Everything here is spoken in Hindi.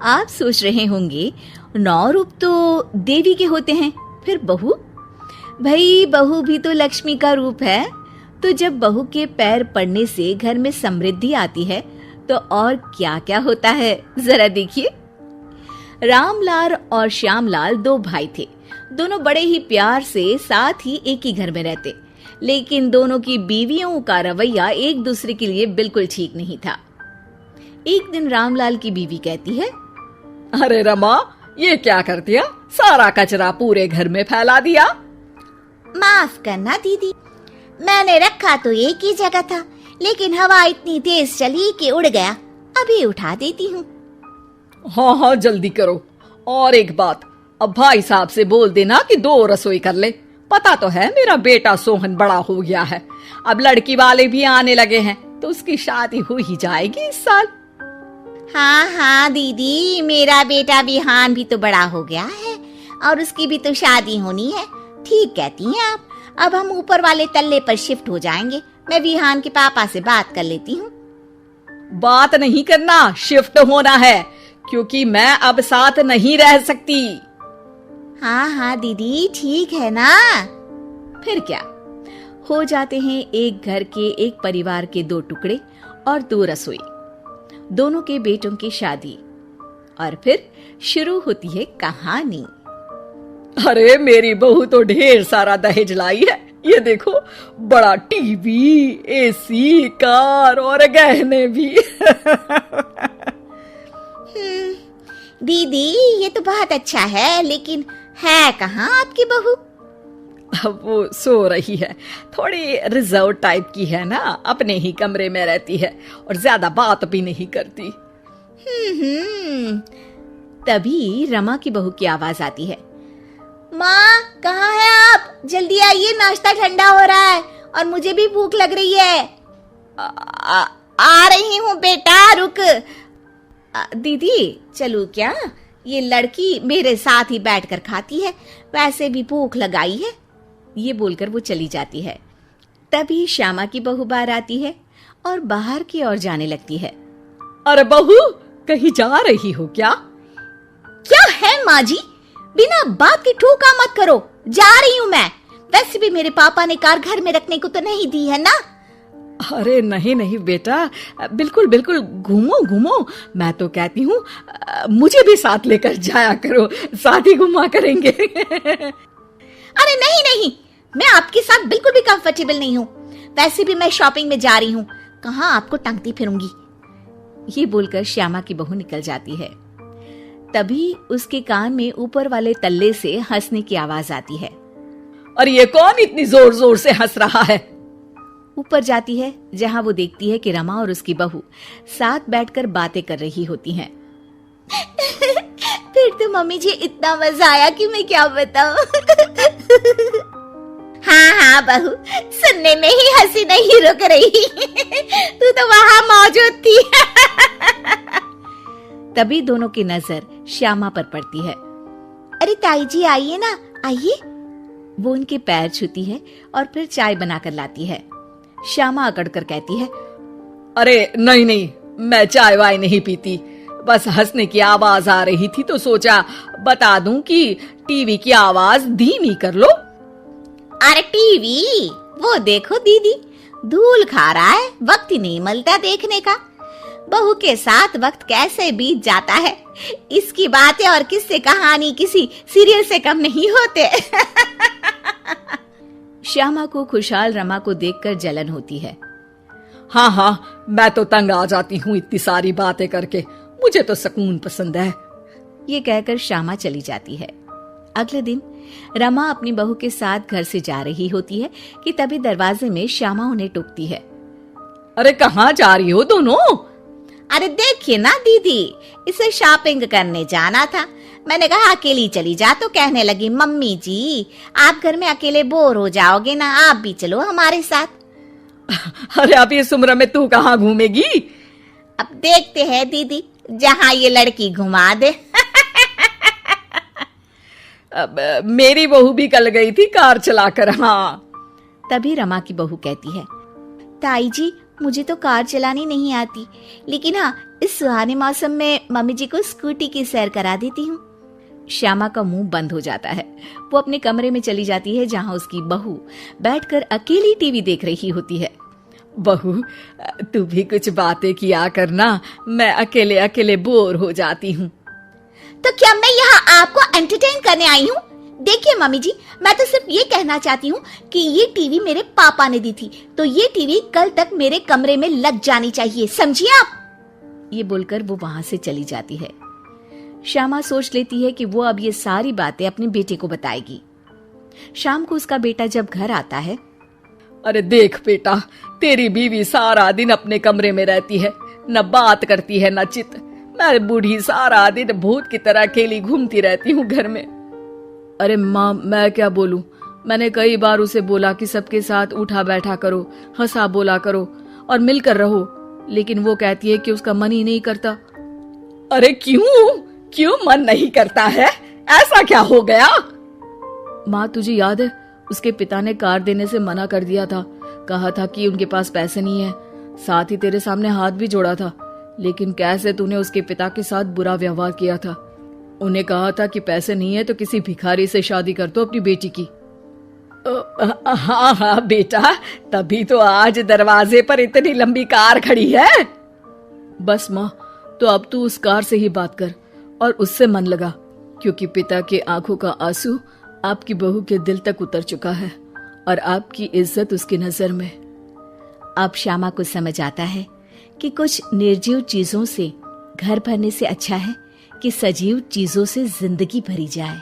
आप सोच रहे होंगे 9 रूप तो देवी के होते हैं, फिर बहू? भाई बहू भी तो लक्ष्मी का रूप है। तो जब बहू के पैर पड़ने से घर में समृद्धि आती है तो और क्या क्या होता है, जरा देखिए। रामलाल और श्यामलाल 2 भाई थे। दोनों बड़े ही प्यार से साथ ही एक ही घर में रहते, लेकिन दोनों की बीवियों का रवैया एक दूसरे के लिए बिल्कुल ठीक नहीं था। एक दिन रामलाल की बीवी कहती है, अरे रमा, ये क्या कर दिया? सारा कचरा पूरे घर में फैला दिया। माफ करना दीदी, मैंने रखा तो एक ही जगह था, लेकिन हवा इतनी तेज चली कि उड़ गया। अभी उठा देती हूँ। हाँ हाँ जल्दी करो। और एक बात, अब भाई साहब से बोल देना कि 2 रसोई कर ले। पता तो है मेरा बेटा सोहन बड़ा हो गया है, अब लड़की वाले भी आने लगे हैं, तो उसकी शादी हो ही जाएगी इस साल। हाँ हाँ दीदी, मेरा बेटा विहान भी तो बड़ा हो गया है और उसकी भी तो शादी होनी है। ठीक कहती हैं आप। अब हम ऊपर वाले तल्ले पर शिफ्ट हो जाएंगे। मैं विहान के पापा से बात कर लेती हूँ। बात नहीं करना, शिफ्ट होना है, क्योंकि मैं अब साथ नहीं रह सकती। हाँ हाँ दीदी, ठीक है ना। फिर क्या, हो जाते हैं एक घर के, एक परिवार के 2 टुकड़े और 2 रसोई, दोनों के बेटों की शादी। और फिर शुरू होती है कहानी। अरे मेरी बहू तो ढेर सारा दहेज लाई है। ये देखो, बड़ा टीवी, एसी, कार और गहने भी। दीदी ये तो बहुत अच्छा है, लेकिन है कहाँ आपकी बहू? अब वो सो रही है, थोड़ी रिजर्व टाइप की है ना, अपने ही कमरे में रहती है और ज्यादा बात भी नहीं करती। तभी रमा की बहू की आवाज आती है, माँ कहाँ है आप? जल्दी आइए, नाश्ता ठंडा हो रहा है और मुझे भी भूख लग रही है। आ रही हूँ बेटा, रुक। दीदी चलूं क्या? ये लड़की मेरे साथ ही बैठकर खाती है, वैसे भी भूख लगाई है। ये बोलकर वो चली जाती है। तभी श्यामा की बहू बाहर आती है और बाहर की ओर जाने लगती है। अरे बहू, कहीं जा रही हो क्या? क्या है माँ जी, बिना बात के ठोका मत करो। जा रही हूँ मैं। वैसे भी मेरे पापा ने कार घर में रखने को तो नहीं दी है ना। अरे नहीं नहीं बेटा, बिल्कुल बिल्कुल, घूमो घूमो। मैं तो कहती हूँ मुझे भी साथ लेकर जाया करो, साथ ही घुमा करेंगे। अरे नहीं नहीं, मैं आपके साथ बिल्कुल भी कंफर्टेबल नहीं हूँ। वैसे भी मैं शॉपिंग में जा रही हूँ, कहाँ आपको टांगती फिरूंगी। ये बोलकर श्यामा की बहू निकल जाती है। तभी उसके कान में ऊपर वाले तल्ले से हंसने की आवाज आती है। और ये कौन इतनी जोर जोर से हंस रहा है? ऊपर जाती है, जहां वो देखती है कि रमा और उसकी बहू साथ बैठकर बातें कर रही होती हैं। फिर तो मम्मी जी इतना मजा आया कि मैं क्या बताऊं। हाँ हाँ बहू, सुनने में ही हंसी नहीं रुक रही। तू तो वहां मौजूद थी। तभी दोनों की नजर श्यामा पर पड़ती है। अरे ताई जी आइए ना, आइए। वो उनके पैर छूती है और फिर चाय बनाकर लाती है। श्यामा अकड़कर कहती है, अरे नहीं नहीं, मैं चाय वाय नहीं पीती, बस हंसने की आवाज आ रही थी तो सोचा बता दूं कि टीवी की आवाज धीमी कर लो। अरे टीवी, वो देखो दीदी, धूल खा रहा है, वक्त ही नहीं मिलता देखने का। बहू के साथ वक्त कैसे बीत जाता है, इसकी बातें और किस्से कहानी किसी सीरियल से कम नहीं होते। श्यामा को खुशहाल रमा को देखकर जलन होती है। हाँ हाँ, मैं तो तंग आ जाती हूँ इतनी सारी बातें करके, मुझे तो सुकून पसंद है। ये कहकर श्यामा चली जाती है। अगले दिन रमा अपनी बहू के साथ घर से जा रही होती है कि तभी दरवाजे में श्यामा उन्हें टोकती है। अरे कहाँ जा रही हो दोनों? अरे देखिए ना दीदी, इसे शॉपिंग करने जाना था। मैंने कहा अकेली चली जा, तो कहने लगी मम्मी जी आप घर में अकेले बोर हो जाओगे ना, आप भी चलो हमारे साथ। अरे अब इस उम्र में तू कहाँ घूमेगी? अब देखते हैं दीदी, जहाँ ये लड़की घुमा दे। मेरी बहू भी कल गई थी कार चलाकर। हाँ। तभी रमा की बहू कहती है, ताई जी मुझे तो कार चलानी नहीं आती, लेकिन हाँ इस सुहाने मौसम में मम्मी जी को स्कूटी की सैर करा देती हूँ। श्यामा का मुंह बंद हो जाता है। वो अपने कमरे में चली जाती है जहाँ उसकी बहू बैठकर अकेली टीवी देख रही होती है। बहू, तू भी कुछ बातें किया करना, मैं अकेले अकेले बोर हो जाती हूँ। तो क्या मैं यहाँ आपको एंटरटेन करने आई हूँ? देखिए मम्मी जी, मैं तो सिर्फ ये कहना चाहती हूँ कि ये टीवी मेरे पापा ने दी थी, तो ये टीवी कल तक मेरे कमरे में लग जानी चाहिए, समझिए आप। ये बोलकर वो वहां से चली जाती है। श्यामा सोच लेती है कि वो अब ये सारी बातें अपने बेटे को बताएगी। शाम को उसका बेटा जब घर आता है। अरे देख बेटा, तेरी बीवी सारा दिन अपने कमरे में रहती है, न बात करती है न चित। मैं बूढ़ी सारा दिन भूत की तरह अकेली घूमती रहती हूँ घर में। अरे माँ, मैं क्या बोलूं? मैंने कई बार उसे बोला कि सबके साथ उठा बैठा करो, हंसा बोला करो और मिलकर रहो, लेकिन वो कहती है कि उसका मन ही नहीं करता। अरे क्यों मन नहीं करता है? ऐसा क्या हो गया? माँ, तुझे याद है उसके पिता ने कार देने से मना कर दिया था। कहा था कि उनके पास पैसे नहीं है, साथ ही तेरे सामने हाथ भी जोड़ा था, लेकिन कैसे तूने उसके पिता के साथ बुरा व्यवहार किया था। उन्हें कहा था कि पैसे नहीं है तो किसी भिखारी से शादी कर दो अपनी बेटी की। हाँ बेटा, तभी तो आज दरवाजे पर इतनी लंबी कार खड़ी है। बस माँ, तो अब तू उस कार से ही बात कर और उससे मन लगा, क्योंकि पिता के आंखों का आंसू आपकी बहू के दिल तक उतर चुका है और आपकी इज्जत उसकी नजर में। अब श्यामा को समझ आता है कि कुछ निर्जीव चीजों से घर भरने से अच्छा है कि सजीव चीजों से जिंदगी भरी जाए।